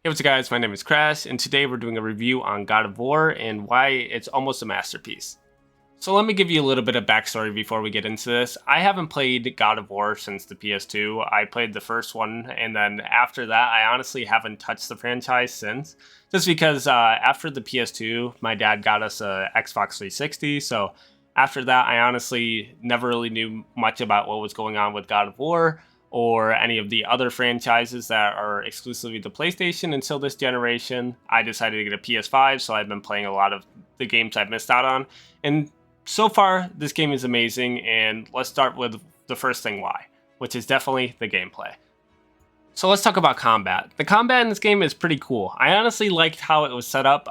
Hey, what's up guys, my name is Crash, and today we're doing a review on God of War and why it's almost a masterpiece. So let me give you a little bit of backstory before we get into this. I haven't played God of War since the PS2. I played the first one, and then after that, I honestly haven't touched the franchise since. Just because after the PS2, my dad got us a Xbox 360, so after that, I honestly never really knew much about what was going on with God of War or any of the other franchises that are exclusively the PlayStation until this generation. I decided to get a PS5, so I've been playing a lot of the games I've missed out on. And so far, this game is amazing, and let's start with the first thing why, which is definitely the gameplay. So let's talk about combat. The combat in this game is pretty cool. I honestly liked how it was set up.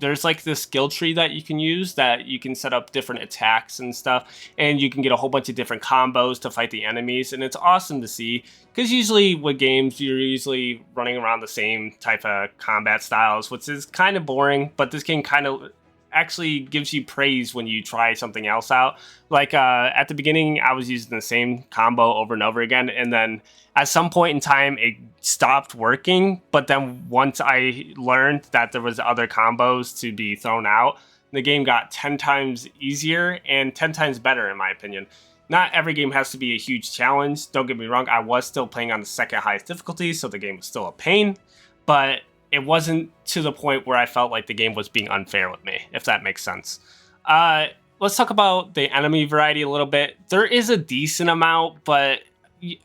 There's like this skill tree that you can use that you can set up different attacks and stuff, and you can get a whole bunch of different combos to fight the enemies, and it's awesome to see because usually with games, you're usually running around the same type of combat styles, which is kind of boring, but this game kind of actually gives you praise when you try something else out. Like at the beginning, I was using the same combo over and over again, and then at some point in time, it stopped working. But then once I learned that there was other combos to be thrown out, the game got 10 times easier and 10 times better, in my opinion. Not every game has to be a huge challenge. Don't get me wrong, I was still playing on the second highest difficulty, so the game was still a pain. But it wasn't to the point where I felt like the game was being unfair with me, if that makes sense. Let's talk about the enemy variety a little bit. There is a decent amount, but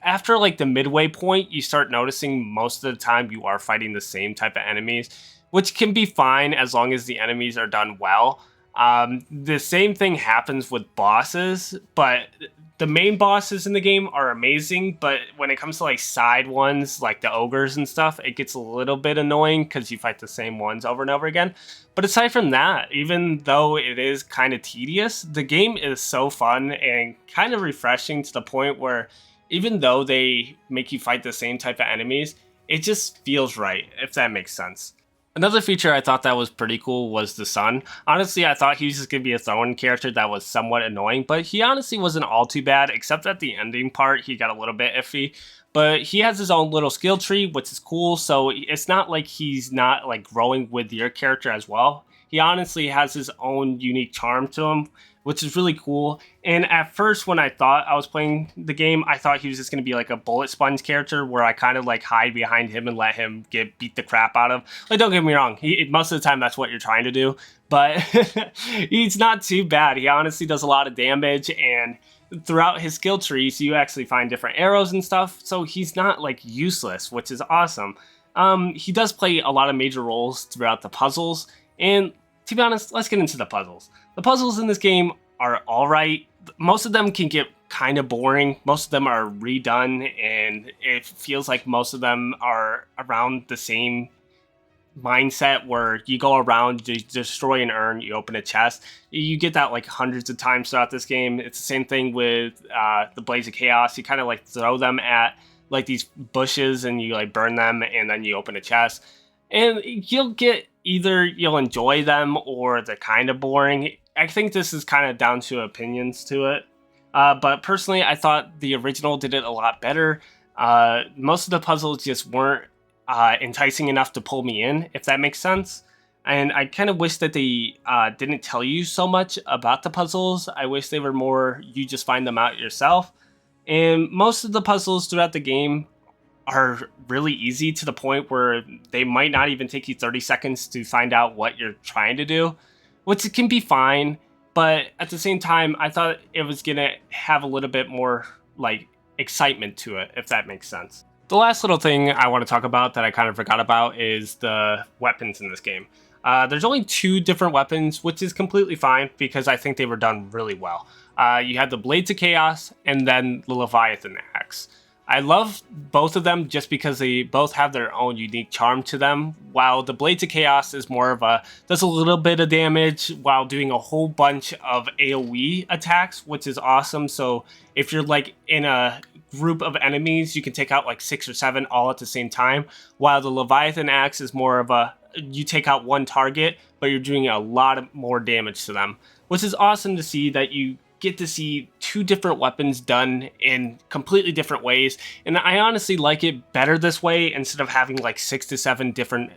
after like the midway point, you start noticing most of the time you are fighting the same type of enemies, which can be fine as long as the enemies are done well. The same thing happens with bosses, but the main bosses in the game are amazing, but when it comes to like side ones, like the ogres and stuff, it gets a little bit annoying because you fight the same ones over and over again. But aside from that, even though it is kind of tedious, the game is so fun and kind of refreshing to the point where even though they make you fight the same type of enemies, it just feels right, if that makes sense. Another feature I thought that was pretty cool was the sun. Honestly, I thought he was just going to be a throw-in character that was somewhat annoying, but he honestly wasn't all too bad, except at the ending part, he got a little bit iffy. But he has his own little skill tree, which is cool, so it's not like he's not like growing with your character as well. He honestly has his own unique charm to him, which is really cool. And at first, when I thought I was playing the game, I thought he was just going to be like a bullet sponge character where I kind of like hide behind him and let him get beat the crap out of. Like, don't get me wrong, most of the time that's what you're trying to do, but he's not too bad. He honestly does a lot of damage, and throughout his skill trees, you actually find different arrows and stuff, so he's not like useless, which is awesome. He does play a lot of major roles throughout the puzzles, and to be honest, let's get into the puzzles. The puzzles in this game are alright. Most of them can get kind of boring. Most of them are redone, and it feels like most of them are around the same mindset where you go around, you destroy an urn, you open a chest. You get that like hundreds of times throughout this game. It's the same thing with the Blades of Chaos. You kind of like throw them at like these bushes and you like burn them, and then you open a chest. And you'll get either you'll enjoy them or they're kind of boring. I think this is kind of down to opinions to it. But personally, I thought the original did it a lot better. Most of the puzzles just weren't enticing enough to pull me in, if that makes sense. And I kind of wish that they didn't tell you so much about the puzzles. I wish they were more, you just find them out yourself. And most of the puzzles throughout the game are really easy to the point where they might not even take you 30 seconds to find out what you're trying to do, which can be fine. But at the same time, I thought it was going to have a little bit more like excitement to it, if that makes sense. The last little thing I want to talk about that I kind of forgot about is the weapons in this game. There's only 2 different weapons, which is completely fine because I think they were done really well. You had the Blades of Chaos and then the Leviathan Axe. I love both of them just because they both have their own unique charm to them. While the Blades of Chaos is more of does a little bit of damage while doing a whole bunch of AoE attacks, which is awesome. So if you're like in a group of enemies, you can take out like 6 or 7 all at the same time. While the Leviathan Axe is more of you take out one target, but you're doing a lot more damage to them, which is awesome to see that you get to see 2 two different weapons done in completely different ways. And I honestly like it better this way instead of having like 6 to 7 different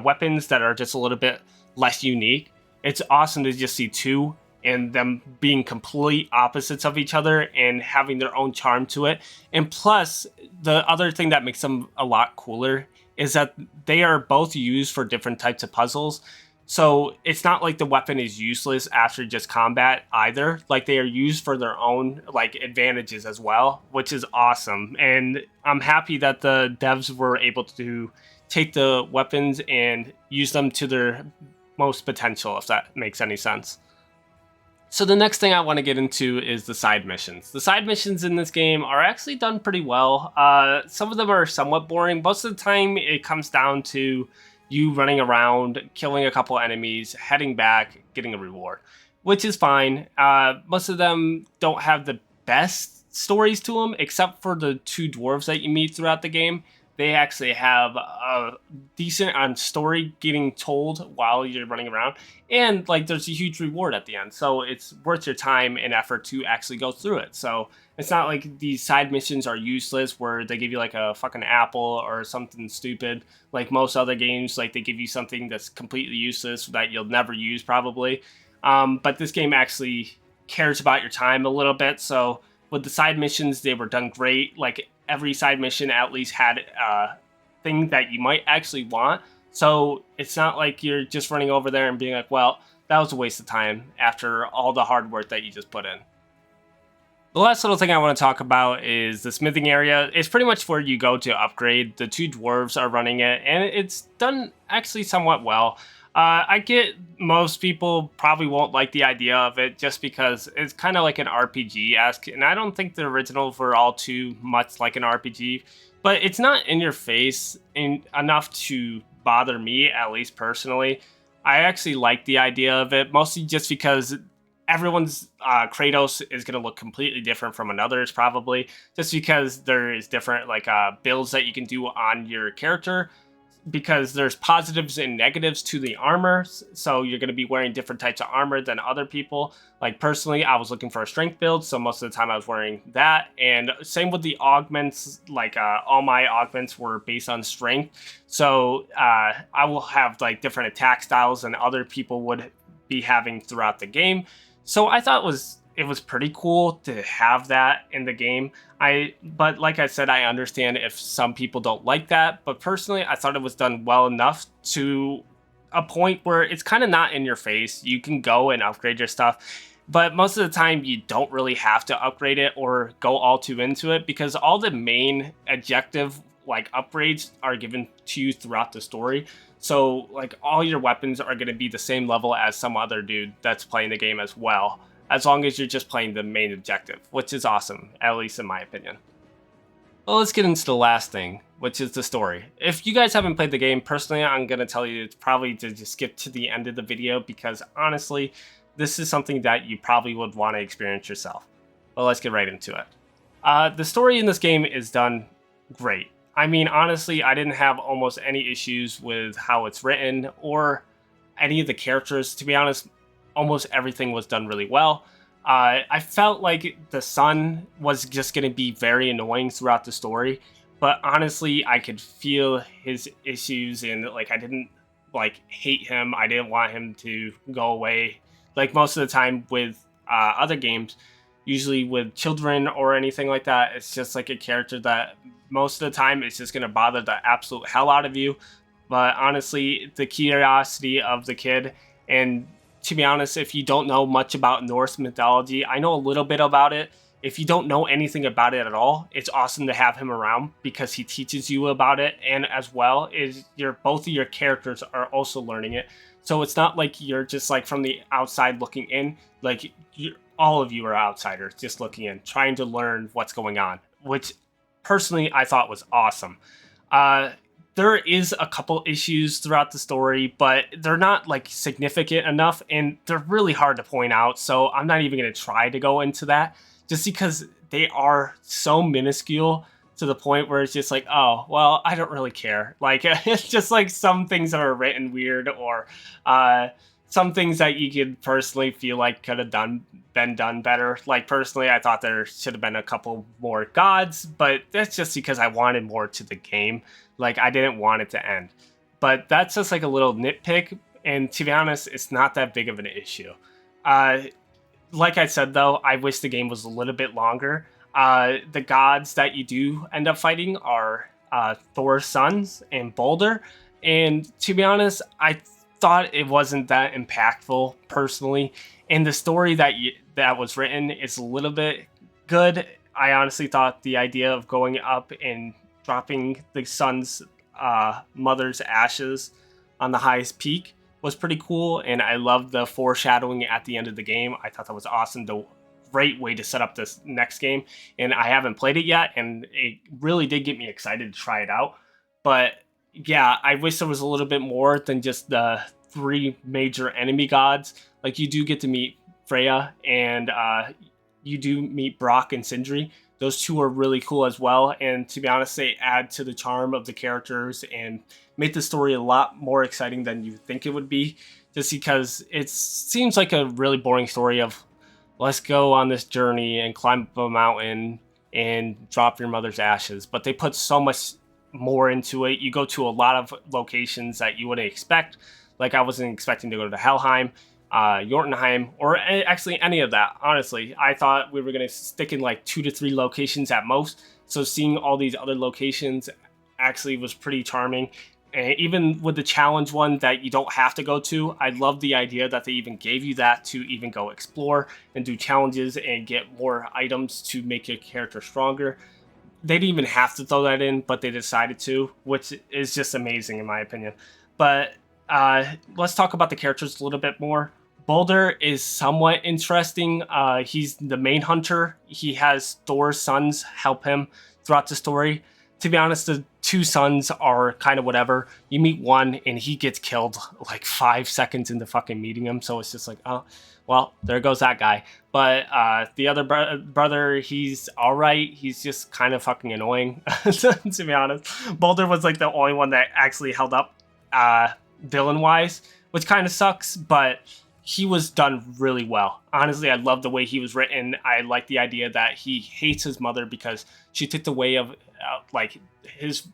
weapons that are just a little bit less unique. It's awesome to just see two and them being complete opposites of each other and having their own charm to it. And plus, the other thing that makes them a lot cooler is that they are both used for different types of puzzles. So it's not like the weapon is useless after just combat either. Like they are used for their own like advantages as well, which is awesome. And I'm happy that the devs were able to take the weapons and use them to their most potential, if that makes any sense. So the next thing I want to get into is the side missions. The side missions in this game are actually done pretty well. Some of them are somewhat boring. Most of the time it comes down to you running around, killing a couple enemies, heading back, getting a reward, which is fine. Most of them don't have the best stories to them, except for the two dwarves that you meet throughout the game. They actually have a decent on story getting told while you're running around, and like there's a huge reward at the end, so it's worth your time and effort to actually go through it. So it's not like these side missions are useless where they give you like a fucking apple or something stupid like most other games. Like they give you something that's completely useless that you'll never use probably. But this game actually cares about your time a little bit. So with the side missions, they were done great. Like every side mission at least had a thing that you might actually want. So it's not like you're just running over there and being like, well, that was a waste of time after all the hard work that you just put in. The last little thing I want to talk about is the smithing area. It's pretty much where you go to upgrade. The two dwarves are running it, and it's done actually somewhat well. I get most people probably won't like the idea of it just because it's kind of like an RPG-esque, and I don't think the originals were all too much like an RPG, but it's not in your face enough to bother me, at least personally. I actually like the idea of it, mostly just because everyone's Kratos is going to look completely different from another's probably, just because there is different like builds that you can do on your character, because there's positives and negatives to the armor. So you're going to be wearing different types of armor than other people. Like personally, I was looking for a strength build, so most of the time I was wearing that. And same with the augments, like all my augments were based on strength. So I will have like different attack styles than other people would be having throughout the game. So I thought it was pretty cool to have that in the game. But like I said, I understand if some people don't like that. But personally, I thought it was done well enough to a point where it's kind of not in your face. You can go and upgrade your stuff, but most of the time you don't really have to upgrade it or go all too into it, because all the main objective like upgrades are given to you throughout the story. So like all your weapons are going to be the same level as some other dude that's playing the game as well, as long as you're just playing the main objective, which is awesome, at least in my opinion. Well, let's get into the last thing, which is the story. If you guys haven't played the game, personally, I'm going to tell you it's probably to just skip to the end of the video, because honestly, this is something that you probably would want to experience yourself. Well, let's get right into it. The story in this game is done great. I mean, honestly, I didn't have almost any issues with how it's written or any of the characters. To be honest, almost everything was done really well. I felt like the son was just going to be very annoying throughout the story, but honestly, I could feel his issues, and like I didn't like hate him. I didn't want him to go away. Like most of the time with other games, usually with children or anything like that, it's just like a character that most of the time it's just going to bother the absolute hell out of you. But honestly, the curiosity of the kid, and to be honest, if you don't know much about Norse mythology, I know a little bit about it. If you don't know anything about it at all, it's awesome to have him around because he teaches you about it, and as well is both of your characters are also learning it. So it's not like you're just like from the outside looking in, like all of you are outsiders just looking in, trying to learn what's going on, which personally I thought was awesome. There is a couple issues throughout the story, but they're not like significant enough, and they're really hard to point out. So I'm not even going to try to go into that, just because they are so minuscule to the point where it's just like, oh, well, I don't really care. Like, it's just like some things that are written weird, or some things that you could personally feel like could have been done better. Like personally, I thought there should have been a couple more gods, but that's just because I wanted more to the game. Like I didn't want it to end. But that's just like a little nitpick, and to be honest, it's not that big of an issue. Uh, like I said though, I wish the game was a little bit longer. The gods that you do end up fighting are Thor's sons and Boulder, and to be honest, I thought it wasn't that impactful personally. And the story that was written is a little bit good. I honestly thought the idea of going up and dropping the son's mother's ashes on the highest peak was pretty cool, and I loved the foreshadowing at the end of the game. I thought that was awesome. The great way to set up this next game, and I haven't played it yet, and it really did get me excited to try it out. But yeah, I wish there was a little bit more than just the 3 major enemy gods. Like you do get to meet Freya, and you do meet Brock and Sindri. Those 2 are really cool as well, and to be honest, they add to the charm of the characters and make the story a lot more exciting than you think it would be, just because it seems like a really boring story of let's go on this journey and climb up a mountain and drop your mother's ashes. But they put so much more into it. You go to a lot of locations that you wouldn't expect. Like I wasn't expecting to go to Helheim, Jotunheim, or actually any of that. Honestly, I thought we were going to stick in like 2 to 3 locations at most. So seeing all these other locations actually was pretty charming. And even with the challenge one that you don't have to go to, I love the idea that they even gave you that to even go explore and do challenges and get more items to make your character stronger. They didn't even have to throw that in, but they decided to, which is just amazing in my opinion. But let's talk about the characters a little bit more. Boulder is somewhat interesting. He's the main hunter. He has Thor's sons help him throughout the story. To be honest, the 2 sons are kind of whatever. You meet one and he gets killed like 5 seconds into fucking meeting him. So it's just like, oh, well, there goes that guy. But the other brother, he's all right. He's just kind of fucking annoying, to be honest. Boulder was like the only one that actually held up villain-wise, which kind of sucks, but he was done really well. Honestly, I love the way he was written. I like the idea that he hates his mother because she took the way of like his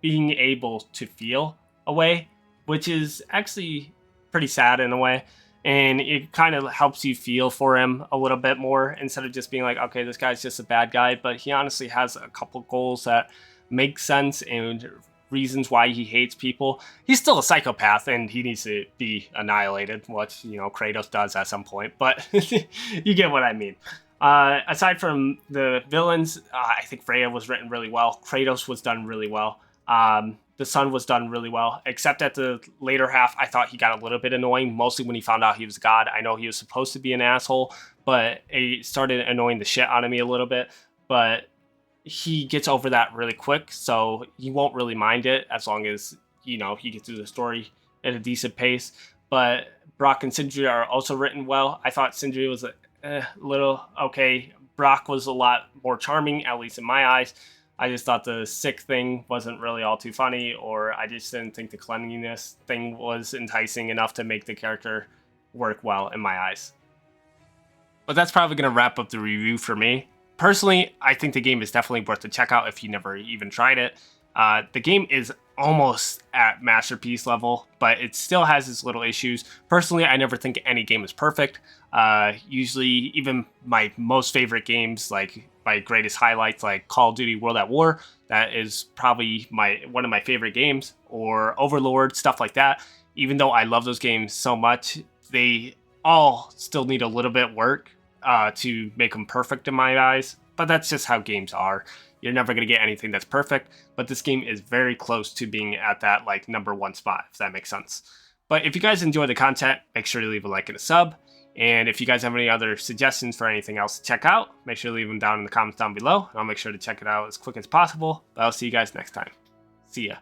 being able to feel away, which is actually pretty sad in a way. And it kind of helps you feel for him a little bit more instead of just being like, okay, this guy's just a bad guy. But he honestly has a couple goals that make sense and reasons why he hates people. He's still a psychopath and he needs to be annihilated, which, you know, Kratos does at some point, but you get what I mean. Aside from the villains, I think Freya was written really well. Kratos was done really well. The son was done really well, except at the later half, I thought he got a little bit annoying, mostly when he found out he was God. I know he was supposed to be an asshole, but it started annoying the shit out of me a little bit. But he gets over that really quick, so you won't really mind it as long as, you know, he gets through the story at a decent pace. But Brock and Sindri are also written well. I thought Sindri was a little okay. Brock was a lot more charming, at least in my eyes. I just thought the sick thing wasn't really all too funny, or I just didn't think the cleanliness thing was enticing enough to make the character work well in my eyes. But that's probably going to wrap up the review for me. Personally, I think the game is definitely worth a check out if you never even tried it. The game is almost at masterpiece level, but it still has its little issues. Personally, I never think any game is perfect. Usually, even my most favorite games, like my greatest highlights, like Call of Duty World at War, that is probably one of my favorite games, or Overlord, stuff like that. Even though I love those games so much, they all still need a little bit of work to make them perfect in my eyes, but that's just how games are. You're never going to get anything that's perfect, but this game is very close to being at that like #1 spot, if that makes sense. But if you guys enjoy the content, make sure to leave a like and a sub. And if you guys have any other suggestions for anything else to check out, make sure to leave them down in the comments down below, and I'll make sure to check it out as quick as possible. But I'll see you guys next time. See ya.